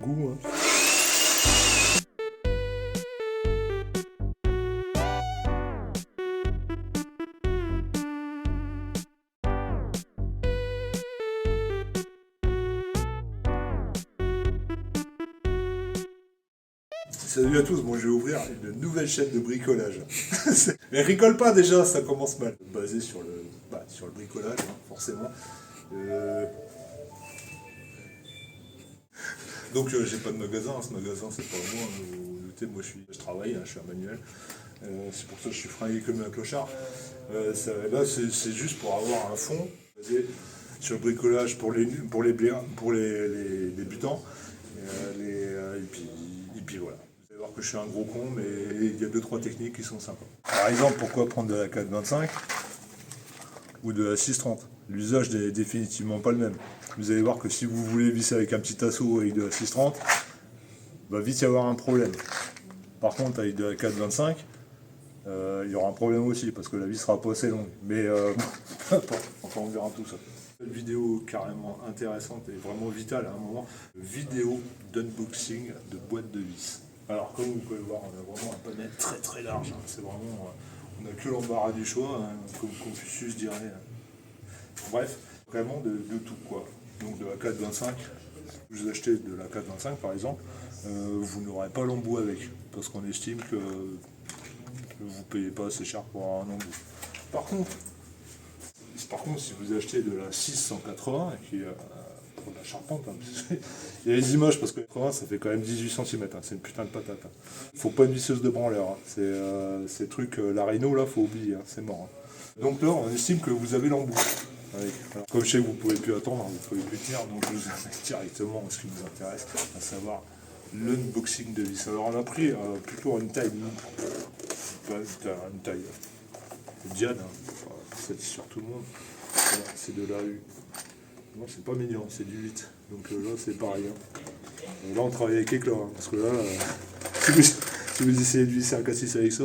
Goût, hein. Salut à tous, bon je vais ouvrir une nouvelle chaîne de bricolage. Mais rigole pas déjà, ça commence mal. Basé sur le bricolage, hein, forcément. Euh, j'ai pas de magasin, ce magasin c'est pas moi. Vous notez, moi je travaille, hein, je suis un manuel. C'est pour ça que je suis fringué comme un clochard. Là c'est juste pour avoir un fond basé sur le bricolage pour les débutants. Et puis voilà. Vous allez voir que je suis un gros con, mais il y a deux trois techniques qui sont sympas. Par exemple, pourquoi prendre de la 425 ou de la 630? L'usage n'est définitivement pas le même. Vous allez voir que si vous voulez visser avec un petit assaut avec de la 630, va vite y avoir un problème. Par contre, avec de la 425, il y aura un problème aussi, parce que la vis sera pas assez longue. Mais peu importe, enfin on verra tout ça. Une vidéo carrément intéressante et vraiment vitale à un moment. Vidéo d'unboxing de boîte de vis. Alors comme vous pouvez voir, on a vraiment un panel très très large. Hein. C'est vraiment, on n'a que l'embarras du choix, hein, comme Confucius dirait. Bref, vraiment de tout quoi. Donc de la 425, si vous achetez de la 425 par exemple, vous n'aurez pas l'embout avec, parce qu'on estime que vous ne payez pas assez cher pour avoir un embout. Par contre, si vous achetez de la 680, et qui pour de la charpente, hein, il y a les images parce que 80 ça fait quand même 18 cm, hein, c'est une putain de patate. Hein. Faut pas une visseuse de branleur, hein. Ces trucs, la Rhino là, faut oublier, hein, c'est mort. Hein. Donc là, on estime que vous avez l'embout. Voilà. Comme je sais que vous pouvez plus attendre, hein, vous pouvez plus tenir, donc je vous invite directement à ce qui nous intéresse, à savoir l'unboxing de vis. Alors on a pris plutôt une taille Diane, hein, pour satisfaire tout le monde. Voilà, c'est de la U. Non, c'est pas mignon, c'est du 8. Donc là, c'est pareil. Hein. Là, on travaille avec éclat, hein, parce que là, si vous essayez de visser un cassis avec ça,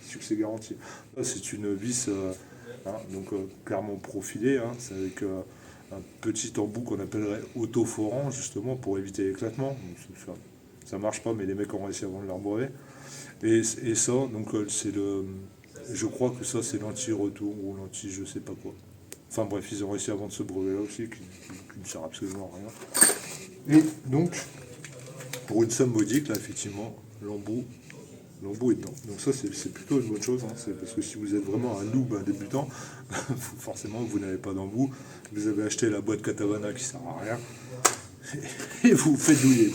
succès garanti. Là, c'est une vis hein, clairement profilée. Hein, c'est avec un petit embout qu'on appellerait autoforant, justement, pour éviter l'éclatement. Ça marche pas, mais les mecs ont réussi à vendre leur brevet. Et ça, c'est le. Je crois que ça, c'est l'anti-retour ou l'anti je sais pas quoi. Enfin bref, ils ont réussi à vendre ce brevet-là aussi, qui ne sert absolument à rien. Et donc, pour une somme modique, là, effectivement, l'embout est dedans. Donc ça, c'est plutôt une bonne chose, hein. C'est parce que si vous êtes vraiment un noob, un débutant, forcément, vous n'avez pas d'embout. Vous avez acheté la boîte Katavana qui sert à rien. Et vous vous faites douiller.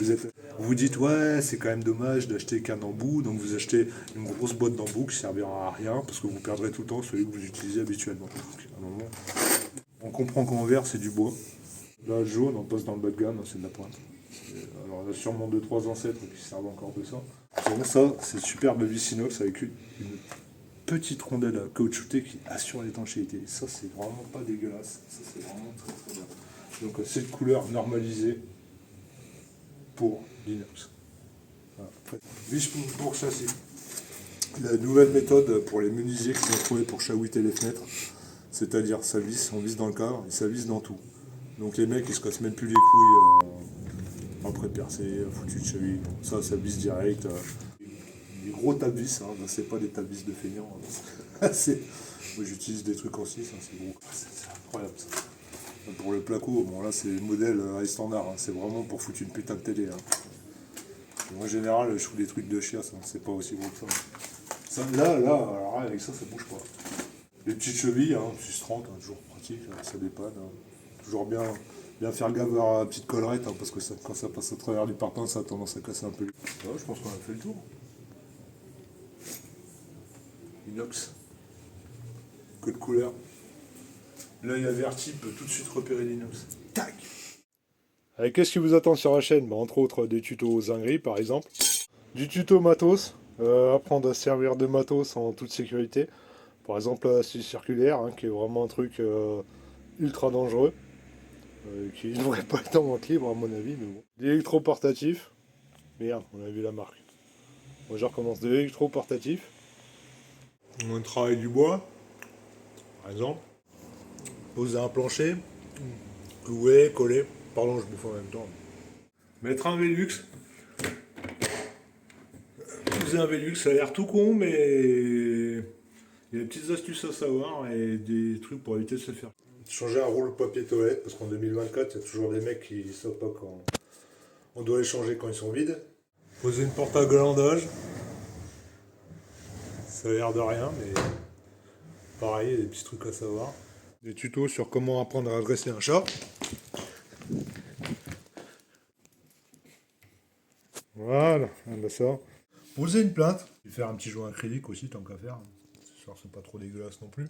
Vous vous dites, ouais, c'est quand même dommage d'acheter qu'un embout, donc vous achetez une grosse boîte d'embout qui servira à rien, parce que vous perdrez tout le temps celui que vous utilisez habituellement. Donc, à un moment, on comprend qu'en vert, c'est du bois. Là, le jaune, on passe dans le bas de gamme, c'est de la pointe. Alors, il y a sûrement 2-3 ancêtres qui servent encore de ça. Vraiment, ça, c'est superbe vis inox avec une petite rondelle caoutchoutée qui assure l'étanchéité. Ça, c'est vraiment pas dégueulasse. Ça, c'est vraiment très très bien. Donc, cette couleur normalisée pour l'inox. Voilà. Vis pour châssis. La nouvelle méthode pour les menuisiers qui sont trouvés pour chahuiter les fenêtres, c'est-à-dire ça visse, on visse dans le cadre et ça visse dans tout. Donc les mecs ils se cassent même plus les couilles après percer, foutu de cheville. Ça visse direct. Les gros tape-vis, hein, c'est pas des tape-vis de feignants. Hein. Moi j'utilise des trucs en 6, hein, c'est gros. C'est incroyable ça. Pour le placo, bon là c'est le modèle high standard, hein, c'est vraiment pour foutre une putain de télé. Hein. En général je fous des trucs de chiasse, hein, c'est pas aussi gros que ça. Alors avec ça bouge pas. Les petites chevilles, hein, 630, hein, toujours pratique, ça dépanne. Hein. Toujours bien faire gaffe à la petite collerette, hein, parce que quand ça passe au travers du parpaing, ça a tendance à casser un peu. Ouais, je pense qu'on a fait le tour. Inox. Code couleur. L'œil averti peut tout de suite repérer l'inox. Tac. Allez, qu'est-ce qui vous attend sur la chaîne? Entre autres, des tutos zingueries, par exemple. Du tuto matos. Apprendre à servir de matos en toute sécurité. Par exemple, la scie circulaire, hein, qui est vraiment un truc ultra dangereux. Qui ne devrait pas être en vente libre, à mon avis. Mais bon. L'électroportatif. Merde, on a vu la marque. Moi, je recommence. De l'électroportatif. On travaille du bois, par exemple. Poser un plancher, clouer, coller. Pardon, je bouffe en même temps. Mettre un Velux. Poser un Velux, ça a l'air tout con, mais il y a des petites astuces à savoir et des trucs pour éviter de se faire. Changer un rouleau de papier toilette, parce qu'en 2024, il y a toujours des mecs qui ne savent pas quand on doit les changer quand ils sont vides. Poser une porte à galandage. Ça a l'air de rien, mais pareil, il y a des petits trucs à savoir. Des tutos sur comment apprendre à dresser un chat. Voilà, ça. Poser une plainte. Et faire un petit joint acrylique aussi, tant qu'à faire. C'est sûr que c'est pas trop dégueulasse non plus.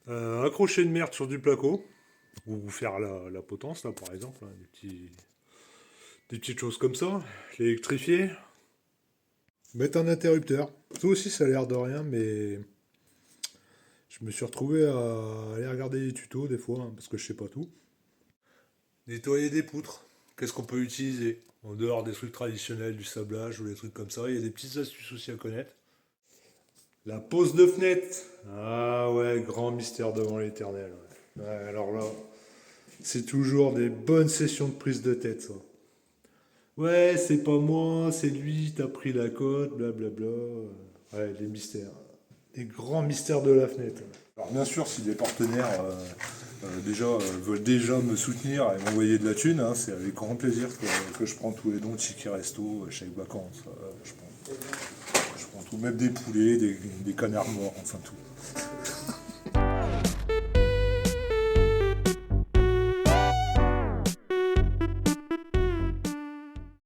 Accrocher une merde sur du placo. Ou faire la potence, là, par exemple. Hein, des petites choses comme ça. L'électrifier. Mettre un interrupteur. Ça aussi, ça a l'air de rien, mais je me suis retrouvé à aller regarder des tutos des fois, hein, parce que je sais pas tout. Nettoyer des poutres. Qu'est-ce qu'on peut utiliser en dehors des trucs traditionnels, du sablage ou des trucs comme ça. Il y a des petites astuces aussi à connaître. La pose de fenêtre. Ah ouais, grand mystère devant l'éternel. Ouais. Ouais, alors là, c'est toujours des bonnes sessions de prise de tête, ça. Ouais, c'est pas moi, c'est lui, t'as pris la cote, blablabla. Ouais, les mystères. Les grands mystères de la fenêtre. Alors bien sûr, si des partenaires veulent déjà me soutenir et m'envoyer de la thune, hein, c'est avec grand plaisir que je prends tous les dons de Tiki Resto, chaque vacances. Je prends tout, même des poulets, des canards morts, enfin tout.